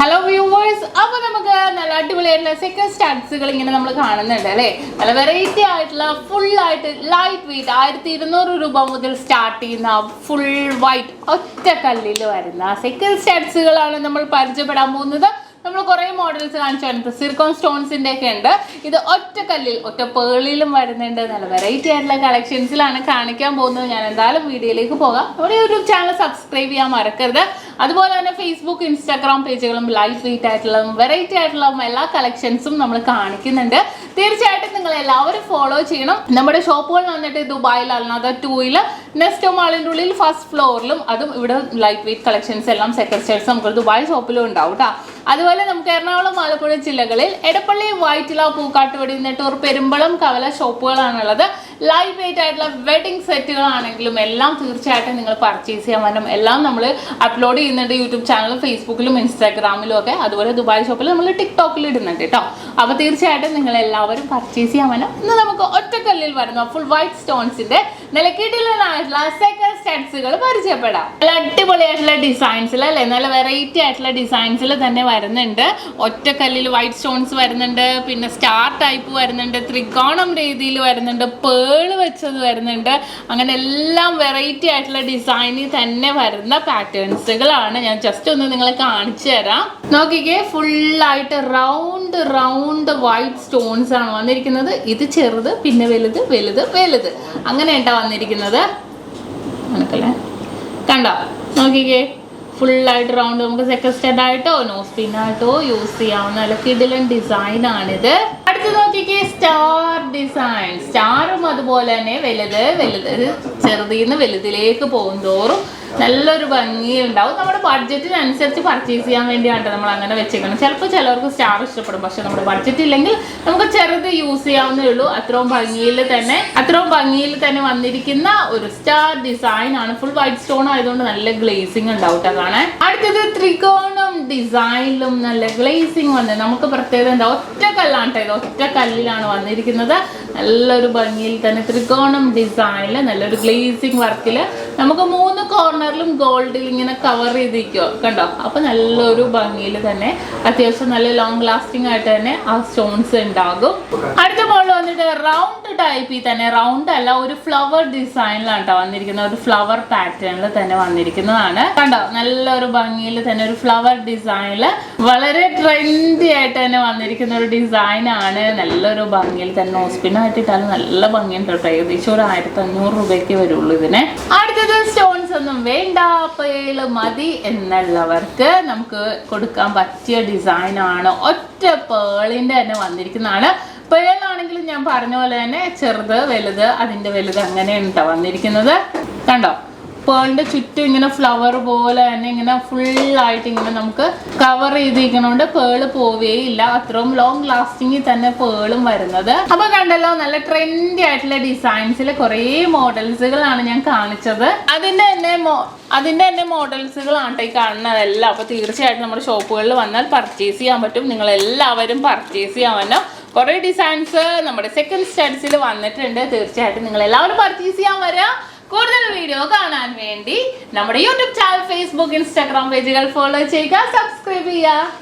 Hello viewers, അപ്പോൾ നമുക്ക് നല്ല അടിപൊളിയായിട്ടുള്ള സെക്കൻഡ് സ്റ്റാറ്റ്സുകൾ ഇങ്ങനെ നമ്മൾ കാണുന്നുണ്ട് അല്ലേ. നല്ല വെറൈറ്റി ആയിട്ടുള്ള ഫുൾ ആയിട്ട് ലൈറ്റ് വെയിറ്റ് 1200 രൂപ മുതൽ സ്റ്റാർട്ട് ചെയ്യുന്ന ഫുൾ വൈറ്റ് ഒറ്റ കല്ലിൽ വരുന്ന സെക്കൻഡ് സ്റ്റാറ്റ്സുകളാണ് നമ്മൾ പരിചയപ്പെടാൻ പോകുന്നത്. നമ്മൾ കുറേ മോഡൽസ് കാണിച്ചു സിർക്കോൺ സ്റ്റോൺസിൻ്റെ ഒക്കെ ഉണ്ട്. ഇത് ഒറ്റ കല്ലിൽ ഒറ്റ പേളിലും വരുന്നുണ്ട്. നല്ല വെറൈറ്റി ആയിട്ടുള്ള കളക്ഷൻസിലാണ് കാണിക്കാൻ പോകുന്നത്. ഞാൻ എന്തായാലും വീഡിയോയിലേക്ക് പോകാം. നമ്മുടെ യൂട്യൂബ് ചാനൽ സബ്സ്ക്രൈബ് ചെയ്യാൻ മറക്കരുത്. അതുപോലെ തന്നെ ഫേസ്ബുക്ക് ഇൻസ്റ്റാഗ്രാം പേജുകളും ലൈറ്റ് വെയിറ്റ് ആയിട്ടുള്ളതും വെറൈറ്റി ആയിട്ടുള്ളതും എല്ലാ കളക്ഷൻസും നമ്മൾ കാണിക്കുന്നുണ്ട്. തീർച്ചയായിട്ടും നിങ്ങൾ എല്ലാവരും ഫോളോ ചെയ്യണം. നമ്മുടെ ഷോപ്പുകൾ വന്നിട്ട് ദുബായിൽ അല്ലാതെ 2-ൽ നെസ്റ്റോ മാളിൻ്റെ ഉള്ളിൽ ഫസ്റ്റ് ഫ്ലോറിലും, അതും ഇവിടെ ലൈറ്റ് വെയിറ്റ് കളക്ഷൻസ് എല്ലാം സെക്കൻഡ് സ്റ്റേറ്റ്സ് നമുക്ക് ദുബായ് ഷോപ്പിലും ഉണ്ടാവും കേട്ടോ. അതുപോലെ നമുക്ക് എറണാകുളം ആലപ്പുഴ ജില്ലകളിൽ എടപ്പള്ളി, വൈറ്റില, പൂക്കാട്ടുപടി, നെട്ടൂർ, പെരുമ്പളം, കവല ഷോപ്പുകളാണുള്ളത്. ലൈറ്റ് വെയിറ്റ് ആയിട്ടുള്ള വെഡിങ് സെറ്റുകളാണെങ്കിലും എല്ലാം തീർച്ചയായിട്ടും നിങ്ങൾ പർച്ചേസ് ചെയ്യാൻ പറ്റും. എല്ലാം നമ്മൾ അപ്ലോഡ് ചെയ്യുന്നുണ്ട് യൂട്യൂബ് ചാനലും ഫേസ്ബുക്കിലും ഇൻസ്റ്റാഗ്രാമിലും ഒക്കെ. അതുപോലെ ദുബായ് ഷോപ്പിൽ നമ്മൾ ടിക്ടോക്കിൽ ഇടുന്നുണ്ട് കേട്ടോ. അപ്പോൾ തീർച്ചയായിട്ടും നിങ്ങൾ എല്ലാവരും പർച്ചേസ് ചെയ്യാൻ പറ്റും. ഇന്ന് നമുക്ക് ഒറ്റക്കല്ലിൽ വരുന്ന ഫുൾ വൈറ്റ് സ്റ്റോൺസിന്റെ നിലക്കിട്ടിലായിട്ടുള്ള സെക്കൻഡ് സ്റ്റാറ്റ്സുകൾ പരിചയപ്പെടാം. നല്ല അടിപൊളിയായിട്ടുള്ള ഡിസൈൻസിൽ അല്ലേ, നല്ല വെറൈറ്റി ആയിട്ടുള്ള ഡിസൈൻസിൽ തന്നെ വരുന്നുണ്ട്. ഒറ്റക്കല്ലിൽ വൈറ്റ് സ്റ്റോൺസ് വരുന്നുണ്ട്, പിന്നെ സ്റ്റാർ ടൈപ്പ് വരുന്നുണ്ട്, ത്രികോണം രീതിയിൽ വരുന്നുണ്ട്, പേള് വെച്ചത് വരുന്നുണ്ട്. അങ്ങനെ എല്ലാം വെറൈറ്റി ആയിട്ടുള്ള ഡിസൈനിൽ തന്നെ വരുന്ന പാറ്റേൺസുകളാണ്. ഞാൻ ജസ്റ്റ് ഒന്ന് നിങ്ങളെ കാണിച്ചു തരാം. നോക്കിക്കേ, ഫുള്ളായിട്ട് റൗണ്ട് വൈറ്റ് സ്റ്റോൺസ് ആണ് വന്നിരിക്കുന്നത്. ഇത് ചെറുത്, പിന്നെ വലുത്, വലുത്, വലുത്, അങ്ങനെ ഉണ്ടാ വന്നിരിക്കുന്നത്. മനക്കല്ലേ, കണ്ടോ? നോക്കിക്കേ, ഫുള്ളായിട്ട് റൗണ്ട് നമുക്ക് സെക്കൻഡ് സ്റ്റെഡ് ആയിട്ടോ നോസ് പിന്നായിട്ടോ യൂസ് ചെയ്യാവുന്ന നല്ല കിടിലൻ ഡിസൈൻ ആണിത്. അടുത്ത് നോക്കിക്കേ, സ്റ്റാർ ഡിസൈൻ. സ്റ്റാറും അതുപോലെ തന്നെ വലുത് വലുത്, ചെറുതിന്ന് വലുതിലേക്ക് പോകുന്തോറും നല്ലൊരു ഭംഗിയുണ്ടാവും. നമ്മുടെ ബഡ്ജറ്റിനനുസരിച്ച് പർച്ചേസ് ചെയ്യാൻ വേണ്ടിയാണ് നമ്മൾ അങ്ങനെ വെച്ചേക്കണം. ചിലപ്പോൾ ചിലർക്ക് സ്റ്റാർ ഇഷ്ടപ്പെടും, പക്ഷെ നമ്മുടെ ബഡ്ജറ്റ് ഇല്ലെങ്കിൽ നമുക്ക് ചെറുത് യൂസ് ചെയ്യാവുന്നേ ഉള്ളൂ. അത്രയും ഭംഗിയിൽ തന്നെ വന്നിരിക്കുന്ന ഒരു സ്റ്റാർ ഡിസൈൻ ആണ്. ഫുൾ വൈറ്റ് സ്റ്റോൺ ആയതുകൊണ്ട് നല്ല ഗ്ലേസിംഗ് ഉണ്ടാവും കാണാൻ. അടുത്തത് ത്രികോണം ഡിസൈനിലും നല്ല ഗ്ലേസിംഗ് വന്നത്. നമുക്ക് പ്രത്യേകത എന്താ, ഒറ്റ കല്ലാണ് കേട്ടോ. ഇത് ഒറ്റ കല്ലിലാണ് വന്നിരിക്കുന്നത്. നല്ലൊരു ഭംഗിയിൽ തന്നെ ത്രികോണം ഡിസൈനിൽ നല്ലൊരു ഗ്ലേസിംഗ് വർക്കിൽ നമുക്ക് 3 കോർണറിലും ഗോൾഡിൽ ഇങ്ങനെ കവർ ചെയ്തിരിക്കുക കണ്ടോ. അപ്പൊ നല്ലൊരു ഭംഗിയിൽ തന്നെ അത്യാവശ്യം നല്ല ലോങ് ലാസ്റ്റിംഗ് ആയിട്ട് തന്നെ ആ സ്റ്റോൺസ് ഉണ്ടാകും. അടുത്ത മോഡൽ വന്നിട്ട് റൗണ്ട് ടൈപ്പിൽ തന്നെ, റൗണ്ട് അല്ല, ഒരു ഫ്ലവർ ഡിസൈനിലാണ് കേട്ടോ വന്നിരിക്കുന്നത്. ഒരു ഫ്ലവർ പാറ്റേണിൽ തന്നെ വന്നിരിക്കുന്നതാണ് കണ്ടോ. നല്ലൊരു ഭംഗിയിൽ തന്നെ ഒരു ഫ്ലവർ ഡിസൈനിൽ വളരെ ട്രെൻഡി ആയിട്ട് തന്നെ വന്നിരിക്കുന്ന ഒരു ഡിസൈൻ ആണ്. നല്ലൊരു ഭംഗിയിൽ തന്നെ ഹോസ്പിറ്റലായിട്ടിട്ടാലും നല്ല ഭംഗിയുണ്ട് കേട്ടോ. ഏകദേശം ഒരു 1500 രൂപയ്ക്ക് വരുള്ളൂ ഇതിന്. അടുത്തത് സ്റ്റോൺസ് ഒന്നും വേണ്ട, പേള് മതി എന്നുള്ളവർക്ക് നമുക്ക് കൊടുക്കാൻ പറ്റിയ ഡിസൈൻ ആണ്. ഒറ്റ പേളിന്റെ തന്നെ വന്നിരിക്കുന്നതാണ്. പേളാണെങ്കിലും ഞാൻ പറഞ്ഞ പോലെ തന്നെ ചെറുത് വലുത് അതിന്റെ വലുത് അങ്ങനെയാണ് കേട്ടോ വന്നിരിക്കുന്നത്. കണ്ടോ, പേളിന്റെ ചുറ്റും ഇങ്ങനെ ഫ്ലവർ പോലെ തന്നെ ഇങ്ങനെ ഫുള്ളായിട്ട് ഇങ്ങനെ നമുക്ക് കവർ ചെയ്തിരിക്കണോണ്ട് പേള് പോവുകയില്ല. അത്രയും ലോങ് ലാസ്റ്റിംഗിൽ തന്നെ പേളും വരുന്നത്. അപ്പൊ കണ്ടല്ലോ, നല്ല ട്രെൻഡി ആയിട്ടുള്ള ഡിസൈൻസിൽ കുറേ മോഡൽസുകളാണ് ഞാൻ കാണിച്ചത്. അതിന്റെ തന്നെ മോഡൽസുകളാണ് ഈ കാണുന്നതെല്ലാം. അപ്പൊ തീർച്ചയായിട്ടും നമ്മുടെ ഷോപ്പുകളിൽ വന്നാൽ പർച്ചേസ് ചെയ്യാൻ പറ്റും. നിങ്ങൾ എല്ലാവരും പർച്ചേസ് ചെയ്യാൻ പറ്റും. കുറേ ഡിസൈൻസ് നമ്മുടെ സെക്കൻഡ് സ്റ്റാറ്റ്സിൽ വന്നിട്ടുണ്ട്. തീർച്ചയായിട്ടും നിങ്ങൾ എല്ലാവരും പർച്ചേസ് ചെയ്യാൻ വരാം. കൂടുതൽ വീഡിയോ കാണാൻ വേണ്ടി നമ്മുടെ യൂട്യൂബ് ചാനൽ, ഫേസ്ബുക്ക്, ഇൻസ്റ്റാഗ്രാം പേജുകൾ ഫോളോ ചെയ്യുക, സബ്സ്ക്രൈബ് ചെയ്യുക.